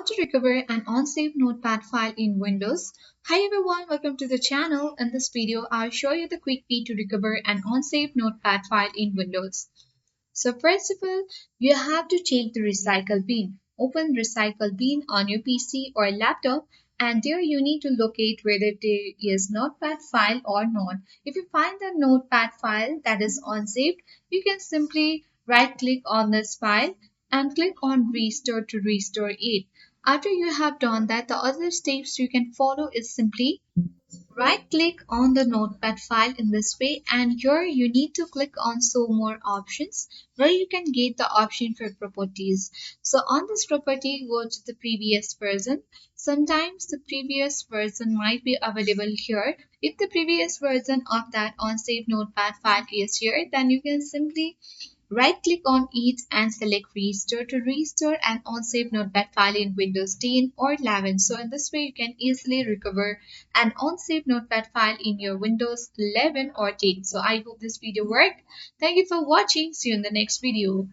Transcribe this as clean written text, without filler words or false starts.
to recover an unsaved notepad file in Windows. Hi everyone, welcome to the channel. In this video, I'll show you the quick way to recover an unsaved notepad file in Windows. So first of all, you have to take the recycle bin. Open recycle bin on your PC or laptop, and there you need to locate whether there is notepad file or not. If you find the notepad file that is unsaved, you can simply right click on this file and click on restore to restore it. After you have done that, the other steps you can follow is simply right click on the notepad file in this way, and here you need to click on show more options where you can get the option for properties. So on this property, go to the previous version. Sometimes the previous version might be available here. If the previous version of that unsaved notepad file is here, then you can simply right click on it and select restore to restore an unsaved notepad file in Windows 10 or 11. So in this way you can easily recover an unsaved notepad file in your Windows 11 or 10. So I hope this video worked. Thank you for watching. See you in the next video.